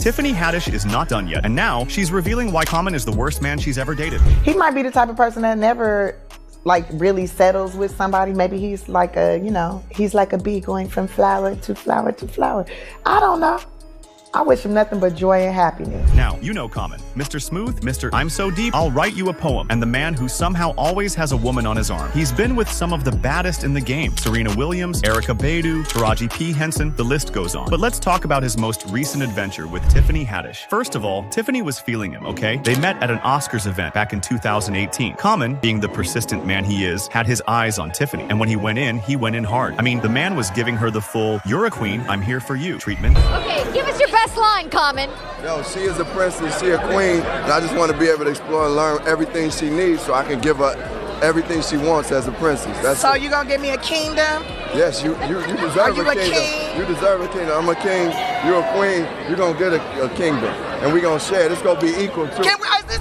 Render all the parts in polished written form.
Tiffany Haddish is not done yet, and now she's revealing why Common is the worst man she's ever dated. He might be the type of person that never really settles with somebody. Maybe he's like he's like a bee going from flower to flower to flower. I don't know. I wish him nothing but joy and happiness. Now, you know Common. Mr. Smooth, Mr. I'm so deep, I'll write you a poem. And the man who somehow always has a woman on his arm. He's been with some of the baddest in the game. Serena Williams, Erykah Badu, Taraji P. Henson, the list goes on. But let's talk about his most recent adventure with Tiffany Haddish. First of all, Tiffany was feeling him, okay? They met at an Oscars event back in 2018. Common, being the persistent man he is, had his eyes on Tiffany. And when he went in hard. I mean, the man was giving her the full, you're a queen, I'm here for you treatment. Okay, give us your best line, Common. Yo, she is a princess, she a queen, and I just want to be able to explore and learn everything she needs so I can give her everything she wants as a princess. So you gonna give me a kingdom? Yes, you deserve a kingdom. King? You deserve a kingdom. I'm a king, you're a queen, you're gonna get a kingdom. And we're gonna share it. It's gonna be equal too.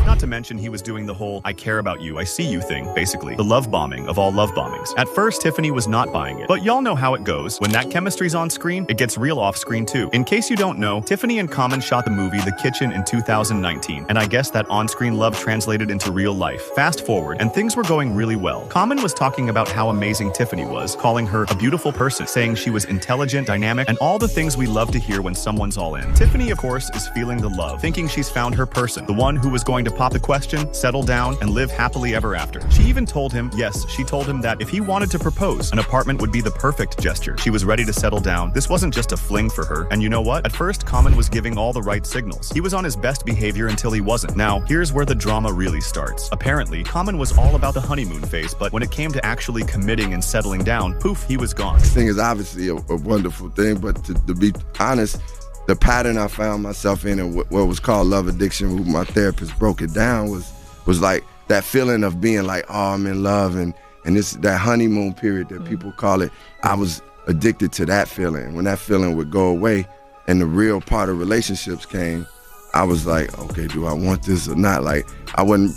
Not to mention he was doing the whole I care about you, I see you thing, basically. The love bombing of all love bombings. At first, Tiffany was not buying it. But y'all know how it goes. When that chemistry's on screen, it gets real off screen too. In case you don't know, Tiffany and Common shot the movie The Kitchen in 2019. And I guess that on-screen love translated into real life. Fast forward, and things were going really well. Common was talking about how amazing Tiffany was, calling her a beautiful person, saying she was intelligent, dynamic, and all the things we love to hear when someone's all in. Tiffany, of course, is feeling the love, thinking she's found her person, the one who was going to pop the question, settle down, and live happily ever after. She even told him, yes, she told him that if he wanted to propose, an apartment would be the perfect gesture. She was ready to settle down. This wasn't just a fling for her. And you know what? At first, Common was giving all the right signals. He was on his best behavior until he wasn't. Now, here's where the drama really starts. Apparently, Common was all about the honeymoon phase, but when it came to actually committing and settling down, poof, he was gone. This thing is obviously a wonderful thing, but to be honest, the pattern I found myself in and what was called love addiction, who my therapist broke it down, was like that feeling of being like, oh, I'm in love, and this that honeymoon period that people call it. I was addicted to that feeling. When that feeling would go away and the real part of relationships came, I was like, okay, do I want this or not? Like, I wasn't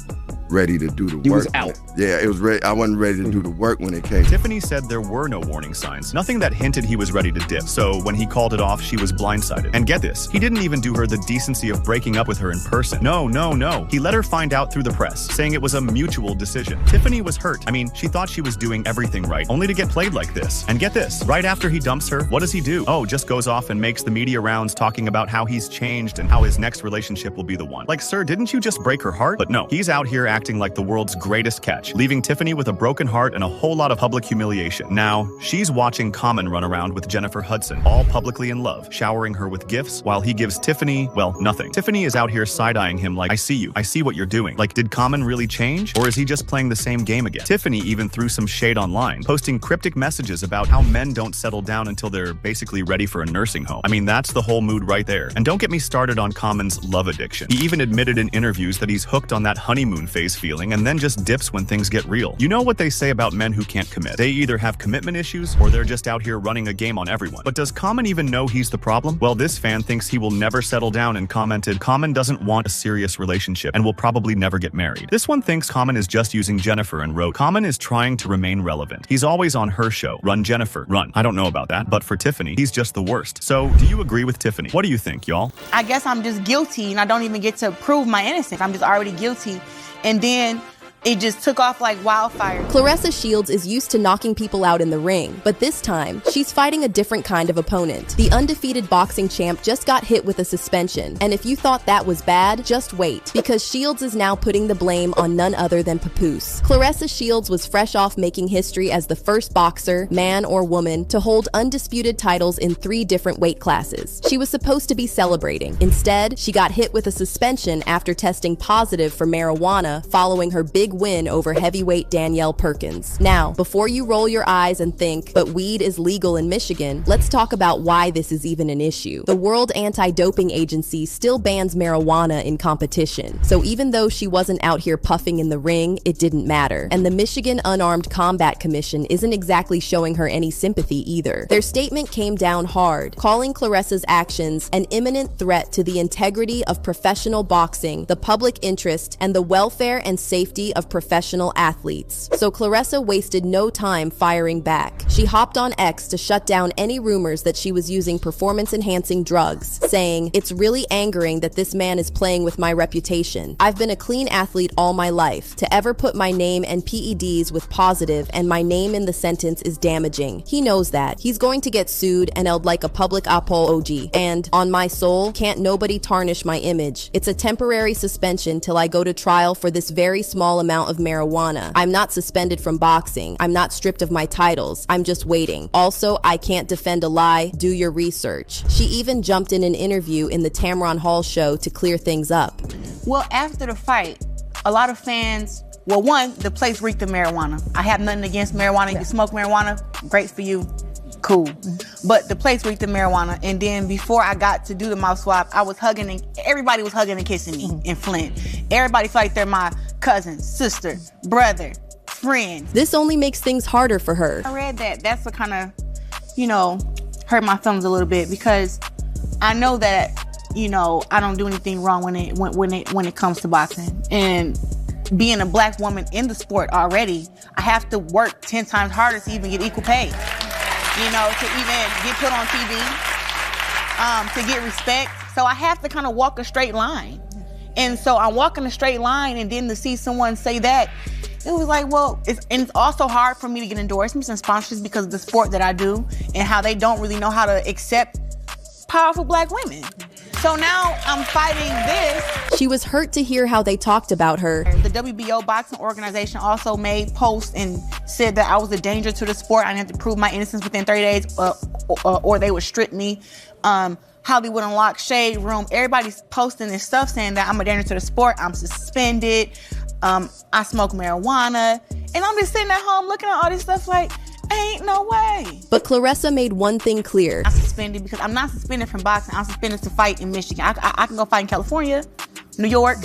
ready to do the work. He was out. Yeah, it was ready. I wasn't ready to do the work when it came. Tiffany said there were no warning signs, nothing that hinted he was ready to dip. So when he called it off, she was blindsided. And get this, he didn't even do her the decency of breaking up with her in person. No. He let her find out through the press, saying it was a mutual decision. Tiffany was hurt. I mean, she thought she was doing everything right, only to get played like this. And get this, right after he dumps her, what does he do? Oh, just goes off and makes the media rounds talking about how he's changed and how his next relationship will be the one. Like, sir, didn't you just break her heart? But no, he's out here acting like the world's greatest catch, leaving Tiffany with a broken heart and a whole lot of public humiliation. Now, she's watching Common run around with Jennifer Hudson, all publicly in love, showering her with gifts, while he gives Tiffany, well, nothing. Tiffany is out here side-eyeing him like, I see you, I see what you're doing. Like, did Common really change? Or is he just playing the same game again? Tiffany even threw some shade online, posting cryptic messages about how men don't settle down until they're basically ready for a nursing home. I mean, that's the whole mood right there. And don't get me started on Common's love addiction. He even admitted in interviews that he's hooked on that honeymoon phase feeling and then just dips when things get real. You know what they say about men who can't commit? They either have commitment issues or they're just out here running a game on everyone. But does Common even know he's the problem? Well, this fan thinks he will never settle down and commented, Common doesn't want a serious relationship and will probably never get married. This one thinks Common is just using Jennifer and wrote, Common is trying to remain relevant. He's always on her show. Run, Jennifer, run. I don't know about that, but for Tiffany, he's just the worst. So, do you agree with Tiffany? What do you think, y'all? I guess I'm just guilty and I don't even get to prove my innocence. I'm just already guilty. And then it just took off like wildfire. Claressa Shields is used to knocking people out in the ring, but this time, she's fighting a different kind of opponent. The undefeated boxing champ just got hit with a suspension, and if you thought that was bad, just wait, because Shields is now putting the blame on none other than Papoose. Claressa Shields was fresh off making history as the first boxer, man or woman, to hold undisputed titles in 3 different weight classes. She was supposed to be celebrating. Instead, she got hit with a suspension after testing positive for marijuana following her big win over heavyweight Danielle Perkins. Now, before you roll your eyes and think, but weed is legal in Michigan, let's talk about why this is even an issue. The World Anti-Doping Agency still bans marijuana in competition, so even though she wasn't out here puffing in the ring, it didn't matter. And the Michigan Unarmed Combat Commission isn't exactly showing her any sympathy either. Their statement came down hard, calling Claressa's actions an imminent threat to the integrity of professional boxing, the public interest, and the welfare and safety of of professional athletes. So Claressa wasted no time firing back. She hopped on X to shut down any rumors that she was using performance-enhancing drugs, saying, "It's really angering that this man is playing with my reputation. I've been a clean athlete all my life. To ever put my name and PEDs with positive and my name in the sentence is damaging. He knows that. He's going to get sued and held like a public apology. And, on my soul, can't nobody tarnish my image. It's a temporary suspension till I go to trial for this very small amount of marijuana. I'm not suspended from boxing. I'm not stripped of my titles. I'm just waiting. Also, I can't defend a lie. Do your research." She even jumped in an interview in the Tamron Hall show to clear things up. Well, after the fight, a lot of fans, well, one, the place reeked of marijuana. I have nothing against marijuana. You smoke marijuana, great for you, cool. But the place reeked of marijuana. And then before I got to do the mouth swab, I was hugging and everybody was hugging and kissing me in Flint. Everybody felt like they're my cousin, sister, brother, friend. This only makes things harder for her. I read that. That's what kind of, hurt my feelings a little bit, because I know that, I don't do anything wrong when it comes to boxing. And being a black woman in the sport already, I have to work 10 times harder to even get equal pay. To even get put on TV, to get respect. So I have to kind of walk a straight line. And so I'm walking a straight line, and then to see someone say that, it was like, well, it's also hard for me to get endorsements and sponsorships because of the sport that I do and how they don't really know how to accept powerful black women. So now I'm fighting this. She was hurt to hear how they talked about her. The WBO boxing organization also made posts and said that I was a danger to the sport. I had to prove my innocence within 30 days or they would strip me. Hollywood Unlocked, Shade Room, everybody's posting this stuff saying that I'm a danger to the sport. I'm suspended. I smoke marijuana. And I'm just sitting at home looking at all this stuff like, ain't no way. But Claressa made one thing clear. I'm suspended because I'm not suspended from boxing. I'm suspended to fight in Michigan. I can go fight in California, New York,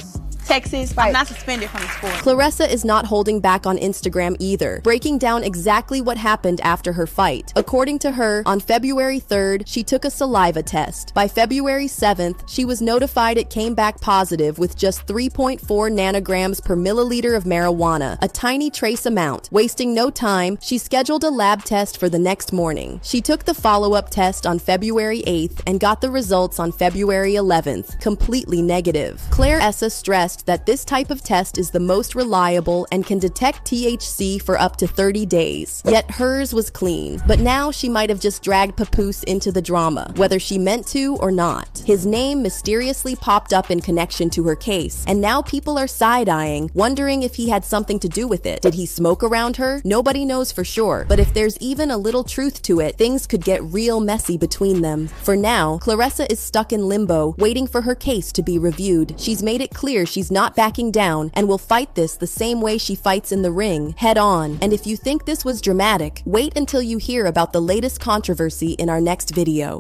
Texas. I'm not suspended from the sport. Claressa is not holding back on Instagram either, breaking down exactly what happened after her fight. According to her, on February 3rd, she took a saliva test. By February 7th, she was notified it came back positive with just 3.4 nanograms per milliliter of marijuana, a tiny trace amount. Wasting no time, she scheduled a lab test for the next morning. She took the follow-up test on February 8th and got the results on February 11th, completely negative. Claressa stressed that this type of test is the most reliable and can detect THC for up to 30 days. Yet hers was clean. But now she might have just dragged Papoose into the drama, whether she meant to or not. His name mysteriously popped up in connection to her case, and now people are side-eyeing, wondering if he had something to do with it. Did he smoke around her? Nobody knows for sure, but if there's even a little truth to it, things could get real messy between them. For now, Claressa is stuck in limbo, waiting for her case to be reviewed. She's made it clear she's not backing down and will fight this the same way she fights in the ring, head on. And if you think this was dramatic, wait until you hear about the latest controversy in our next video.